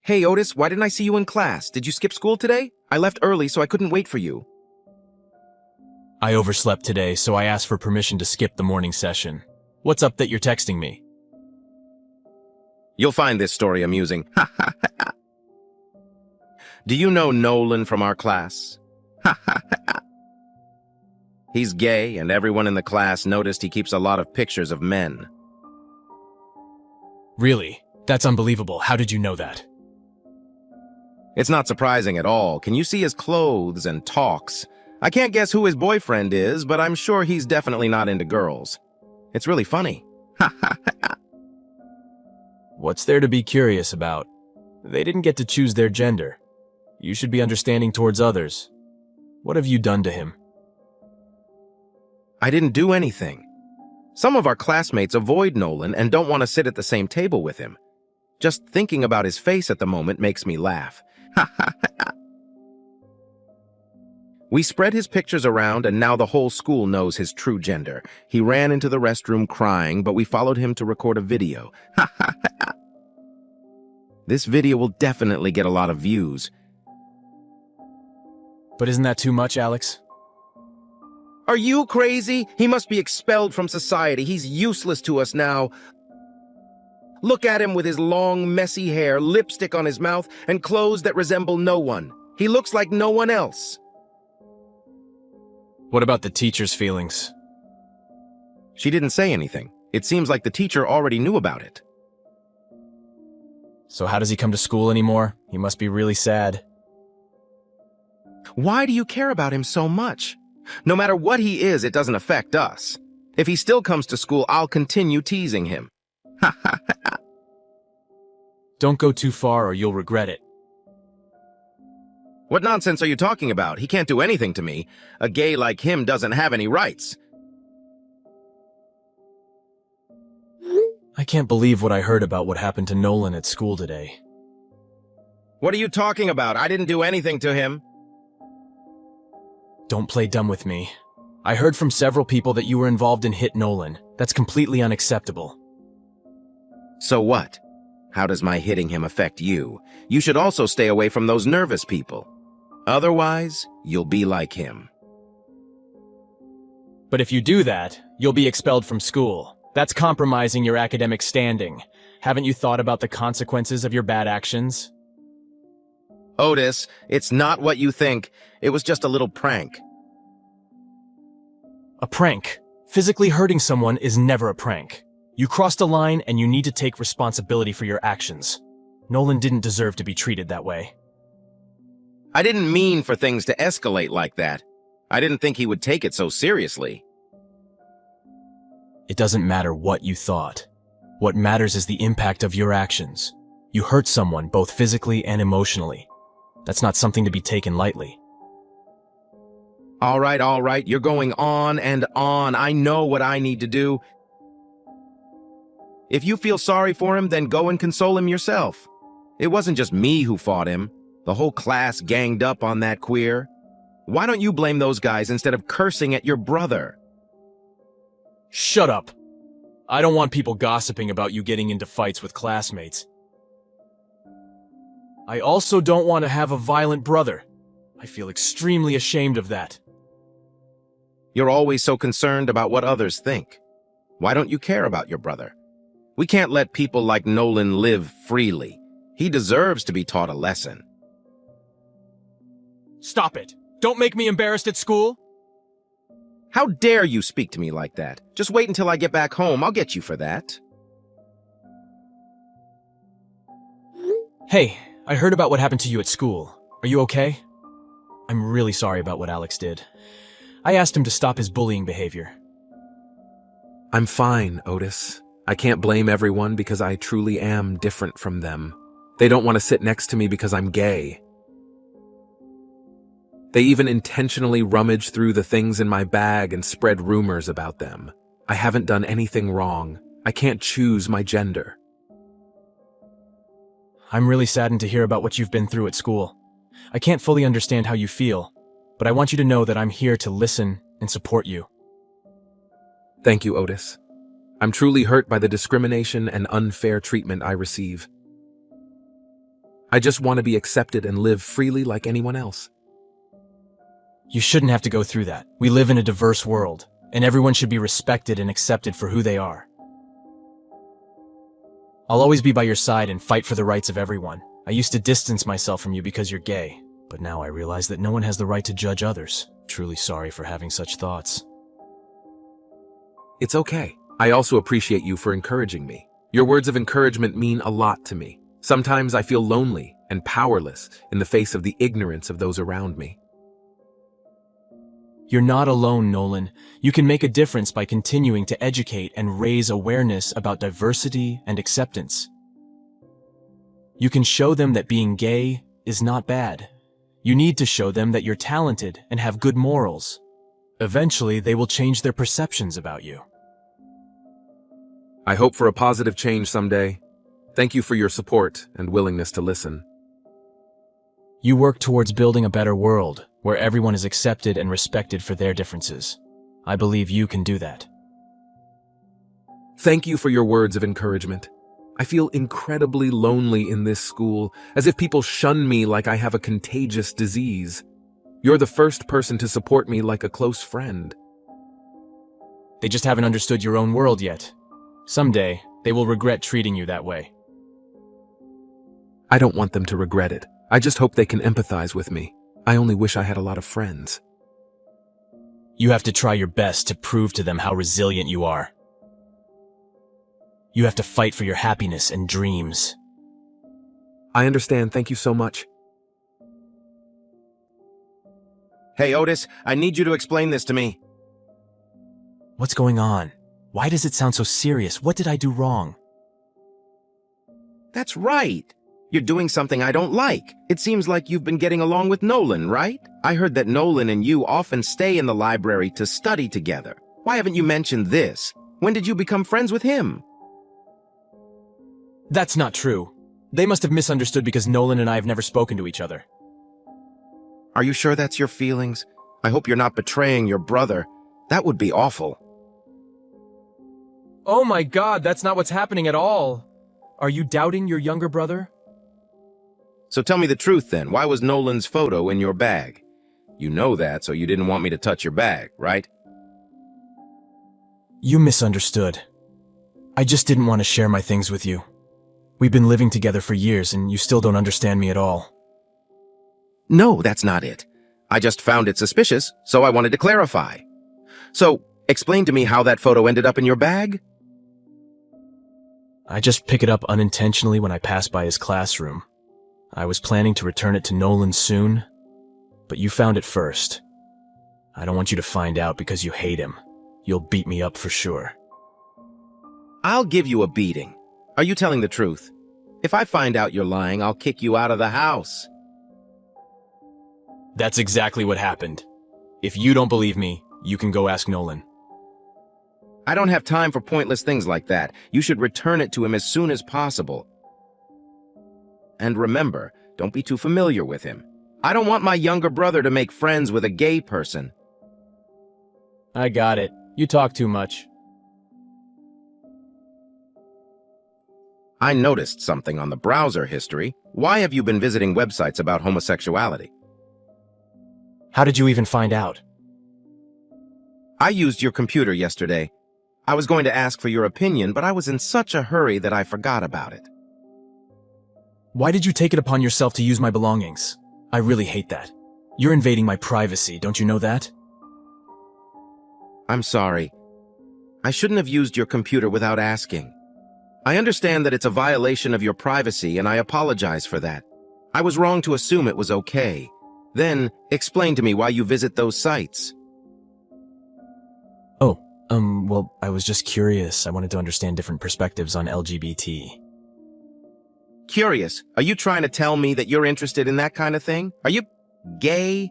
Hey Otis, why didn't I see you in class? Did you skip school today? I left early so I couldn't wait for you. I overslept today, so I asked for permission to skip the morning session. What's up that you're texting me? You'll find this story amusing. Do you know Nolan from our class? He's gay, and everyone in the class noticed he keeps a lot of pictures of men. Really? That's unbelievable. How did you know that? It's not surprising at all. Can you see his clothes and talks? I can't guess who his boyfriend is, but I'm sure he's definitely not into girls. It's really funny. What's there to be curious about? They didn't get to choose their gender. You should be understanding towards others. What have you done to him? I didn't do anything. Some of our classmates avoid Nolan and don't want to sit at the same table with him. Just thinking about his face at the moment makes me laugh. We spread his pictures around, and now the whole school knows his true gender. He ran into the restroom crying, but we followed him to record a video. This video will definitely get a lot of views. But isn't that too much, Alex? Are you crazy? He must be expelled from society. He's useless to us now. Look at him with his long, messy hair, lipstick on his mouth, and clothes that resemble no one. He looks like no one else. What about the teacher's feelings? She didn't say anything. It seems like the teacher already knew about it. So how does he come to school anymore? He must be really sad. Why do you care about him so much? No matter what he is, it doesn't affect us. If he still comes to school, I'll continue teasing him. Don't go too far or you'll regret it. What nonsense are you talking about? He can't do anything to me. A gay like him doesn't have any rights. I can't believe what I heard about what happened to Nolan at school today. What are you talking about? I didn't do anything to him. Don't play dumb with me. I heard from several people that you were involved in Hit Nolan. That's completely unacceptable. So what? How does my hitting him affect you? You should also stay away from those nervous people. Otherwise, you'll be like him. But if you do that, you'll be expelled from school. That's compromising your academic standing. Haven't you thought about the consequences of your bad actions? Otis, it's not what you think. It was just a little prank. A prank. Physically hurting someone is never a prank. You crossed a line and you need to take responsibility for your actions. Nolan didn't deserve to be treated that way. I didn't mean for things to escalate like that. I didn't think he would take it so seriously. It doesn't matter what you thought. What matters is the impact of your actions. You hurt someone both physically and emotionally. That's not something to be taken lightly. All right, you're going on and on. I know what I need to do. If you feel sorry for him, then go and console him yourself. It wasn't just me who fought him. The whole class ganged up on that queer. Why don't you blame those guys instead of cursing at your brother? Shut up. I don't want people gossiping about you getting into fights with classmates. I also don't want to have a violent brother. I feel extremely ashamed of that. You're always so concerned about what others think. Why don't you care about your brother? We can't let people like Nolan live freely. He deserves to be taught a lesson. Stop it! Don't make me embarrassed at school! How dare you speak to me like that? Just wait until I get back home. I'll get you for that. Hey, I heard about what happened to you at school. Are you okay? I'm really sorry about what Alex did. I asked him to stop his bullying behavior. I'm fine, Otis. I can't blame everyone because I truly am different from them. They don't want to sit next to me because I'm gay. They even intentionally rummage through the things in my bag and spread rumors about them. I haven't done anything wrong. I can't choose my gender. I'm really saddened to hear about what you've been through at school. I can't fully understand how you feel, but I want you to know that I'm here to listen and support you. Thank you, Otis. I'm truly hurt by the discrimination and unfair treatment I receive. I just want to be accepted and live freely like anyone else. You shouldn't have to go through that. We live in a diverse world, and everyone should be respected and accepted for who they are. I'll always be by your side and fight for the rights of everyone. I used to distance myself from you because you're gay, but now I realize that no one has the right to judge others. Truly sorry for having such thoughts. It's okay. I also appreciate you for encouraging me. Your words of encouragement mean a lot to me. Sometimes I feel lonely and powerless in the face of the ignorance of those around me. You're not alone, Nolan. You can make a difference by continuing to educate and raise awareness about diversity and acceptance. You can show them that being gay is not bad. You need to show them that you're talented and have good morals. Eventually, they will change their perceptions about you. I hope for a positive change someday. Thank you for your support and willingness to listen. You work towards building a better world, where everyone is accepted and respected for their differences. I believe you can do that. Thank you for your words of encouragement. I feel incredibly lonely in this school, as if people shun me like I have a contagious disease. You're the first person to support me like a close friend. They just haven't understood your own world yet. Someday, they will regret treating you that way. I don't want them to regret it. I just hope they can empathize with me. I only wish I had a lot of friends. You have to try your best to prove to them how resilient you are. You have to fight for your happiness and dreams. I understand. Thank you so much. Hey, Otis, I need you to explain this to me. What's going on? Why does it sound so serious? What did I do wrong? That's right. You're doing something I don't like. It seems like you've been getting along with Nolan, right? I heard that Nolan and you often stay in the library to study together. Why haven't you mentioned this? When did you become friends with him? That's not true. They must have misunderstood because Nolan and I have never spoken to each other. Are you sure that's your feelings? I hope you're not betraying your brother. That would be awful. Oh my God, that's not what's happening at all. Are you doubting your younger brother? So tell me the truth then. Why was Nolan's photo in your bag? You know that, so you didn't want me to touch your bag, right? You misunderstood. I just didn't want to share my things with you. We've been living together for years and you still don't understand me at all. No, that's not it. I just found it suspicious, so I wanted to clarify. So, explain to me how that photo ended up in your bag? I just pick it up unintentionally when I pass by his classroom. I was planning to return it to Nolan soon, but you found it first. I don't want you to find out because you hate him. You'll beat me up for sure. I'll give you a beating. Are you telling the truth? If I find out you're lying, I'll kick you out of the house. That's exactly what happened. If you don't believe me, you can go ask Nolan. I don't have time for pointless things like that. You should return it to him as soon as possible. And remember, don't be too familiar with him. I don't want my younger brother to make friends with a gay person. I got it. You talk too much. I noticed something on the browser history. Why have you been visiting websites about homosexuality? How did you even find out? I used your computer yesterday. I was going to ask for your opinion, but I was in such a hurry that I forgot about it. Why did you take it upon yourself to use my belongings? I really hate that. You're invading my privacy, don't you know that? I'm sorry. I shouldn't have used your computer without asking. I understand that it's a violation of your privacy, and I apologize for that. I was wrong to assume it was okay. Then, explain to me why you visit those sites. Well, I was just curious. I wanted to understand different perspectives on LGBT. Curious, are you trying to tell me that you're interested in that kind of thing? Are you gay?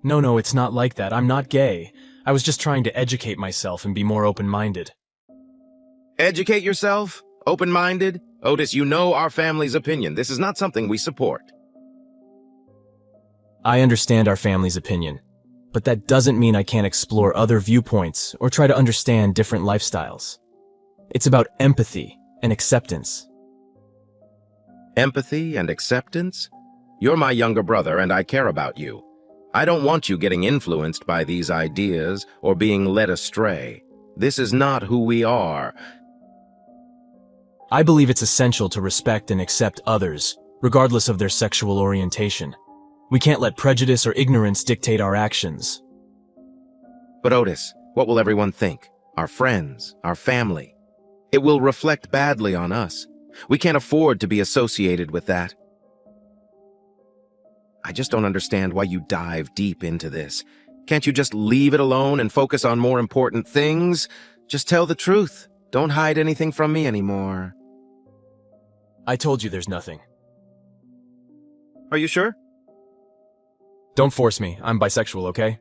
No, it's not like that. I'm not gay. I was just trying to educate myself and be more open-minded. Educate yourself? Open-minded? Otis, you know our family's opinion. This is not something we support. I understand our family's opinion, but that doesn't mean I can't explore other viewpoints or try to understand different lifestyles. It's about empathy and acceptance. Empathy and acceptance? You're my younger brother and I care about you. I don't want you getting influenced by these ideas or being led astray. This is not who we are. I believe it's essential to respect and accept others, regardless of their sexual orientation. We can't let prejudice or ignorance dictate our actions. But Otis, what will everyone think? Our friends, our family. It will reflect badly on us. We can't afford to be associated with that. I just don't understand why you dive deep into this. Can't you just leave it alone and focus on more important things? Just tell the truth. Don't hide anything from me anymore. I told you there's nothing. Are you sure? Don't force me. I'm bisexual, okay?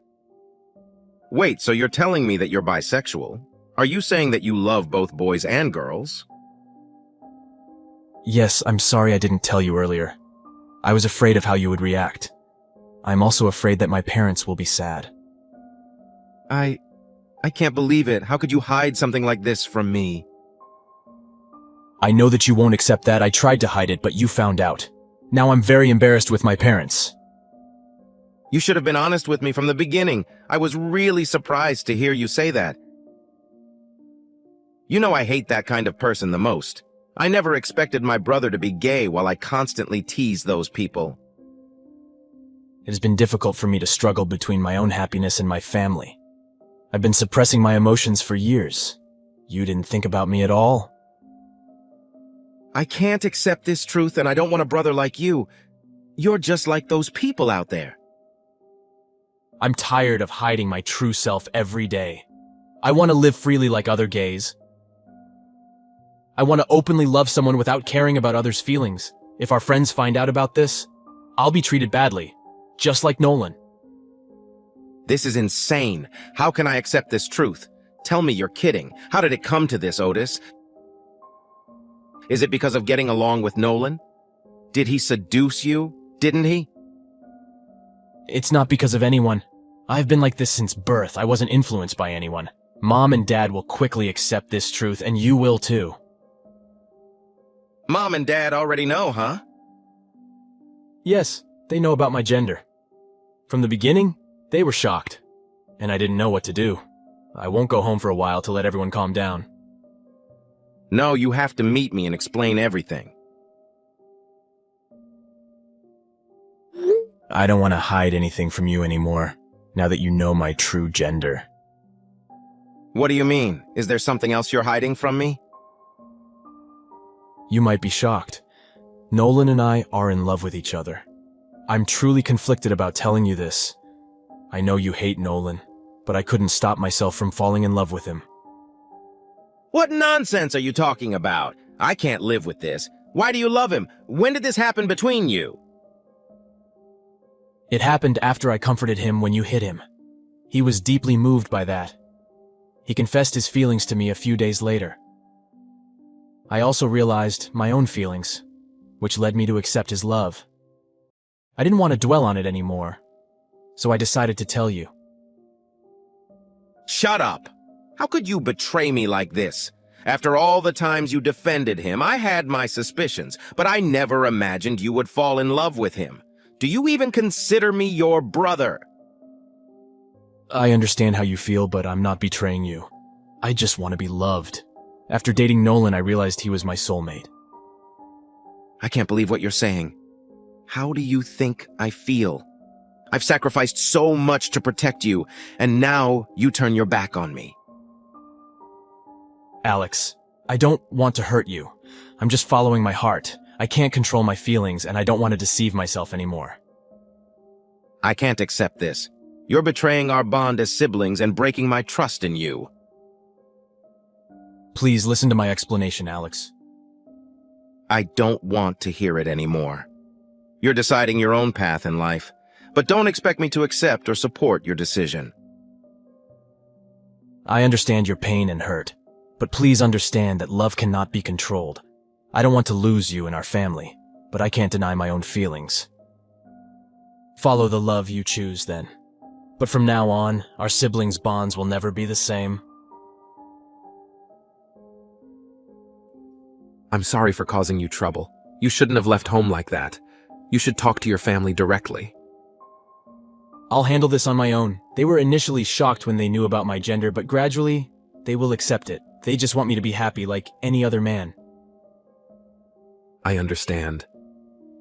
Wait, so you're telling me that you're bisexual? Are you saying that you love both boys and girls? Yes, I'm sorry I didn't tell you earlier. I was afraid of how you would react. I'm also afraid that my parents will be sad. I can't believe it. How could you hide something like this from me? I know that you won't accept that. I tried to hide it, but you found out. Now I'm very embarrassed with my parents. You should have been honest with me from the beginning. I was really surprised to hear you say that. You know I hate that kind of person the most. I never expected my brother to be gay while I constantly tease those people. It has been difficult for me to struggle between my own happiness and my family. I've been suppressing my emotions for years. You didn't think about me at all? I can't accept this truth and I don't want a brother like you. You're just like those people out there. I'm tired of hiding my true self every day. I want to live freely like other gays. I want to openly love someone without caring about others' feelings. If our friends find out about this, I'll be treated badly, just like Nolan. This is insane. How can I accept this truth? Tell me you're kidding. How did it come to this, Otis? Is it because of getting along with Nolan? Did he seduce you? Didn't he? It's not because of anyone. I've been like this since birth. I wasn't influenced by anyone. Mom and Dad will quickly accept this truth, and you will too. Mom and Dad already know, huh? Yes, they know about my gender. From the beginning, they were shocked, and I didn't know what to do. I won't go home for a while to let everyone calm down. No, you have to meet me and explain everything. I don't want to hide anything from you anymore, now that you know my true gender. What do you mean? Is there something else you're hiding from me? You might be shocked. Nolan and I are in love with each other. I'm truly conflicted about telling you this. I know you hate Nolan, but I couldn't stop myself from falling in love with him. What nonsense are you talking about? I can't live with this. Why do you love him? When did this happen between you? It happened after I comforted him when you hit him. He was deeply moved by that. He confessed his feelings to me a few days later. I also realized my own feelings, which led me to accept his love. I didn't want to dwell on it anymore, so I decided to tell you. Shut up! How could you betray me like this? After all the times you defended him, I had my suspicions, but I never imagined you would fall in love with him. Do you even consider me your brother? I understand how you feel, but I'm not betraying you. I just want to be loved. After dating Nolan, I realized he was my soulmate. I can't believe what you're saying. How do you think I feel? I've sacrificed so much to protect you, and now you turn your back on me. Alex, I don't want to hurt you. I'm just following my heart. I can't control my feelings, and I don't want to deceive myself anymore. I can't accept this. You're betraying our bond as siblings and breaking my trust in you. Please listen to my explanation, Alex. I don't want to hear it anymore. You're deciding your own path in life, but don't expect me to accept or support your decision. I understand your pain and hurt, but please understand that love cannot be controlled. I don't want to lose you and our family, but I can't deny my own feelings. Follow the love you choose, then. But from now on, our siblings' bonds will never be the same. I'm sorry for causing you trouble. You shouldn't have left home like that. You should talk to your family directly. I'll handle this on my own. They were initially shocked when they knew about my gender, but gradually, they will accept it. They just want me to be happy like any other man. I understand.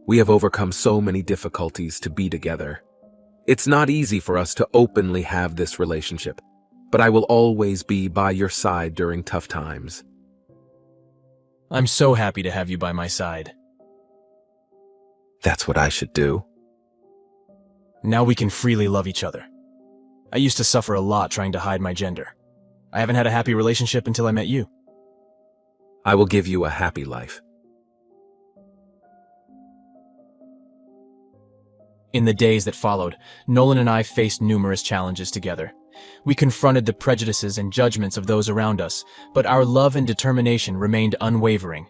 We have overcome so many difficulties to be together. It's not easy for us to openly have this relationship, but I will always be by your side during tough times. I'm so happy to have you by my side. That's what I should do. Now we can freely love each other. I used to suffer a lot trying to hide my gender. I haven't had a happy relationship until I met you. I will give you a happy life. In the days that followed, Nolan and I faced numerous challenges together. We confronted the prejudices and judgments of those around us, but our love and determination remained unwavering.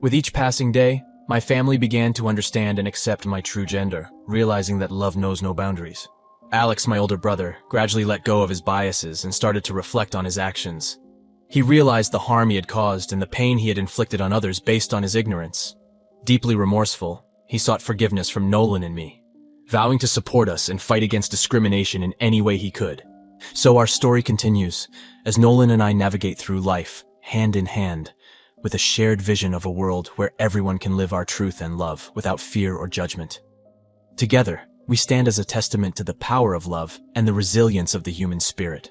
With each passing day, my family began to understand and accept my true gender, realizing that love knows no boundaries. Alex, my older brother, gradually let go of his biases and started to reflect on his actions. He realized the harm he had caused and the pain he had inflicted on others based on his ignorance. Deeply remorseful, he sought forgiveness from Nolan and me, vowing to support us and fight against discrimination in any way he could. So our story continues, as Nolan and I navigate through life, hand in hand, with a shared vision of a world where everyone can live our truth and love without fear or judgment. Together, we stand as a testament to the power of love and the resilience of the human spirit.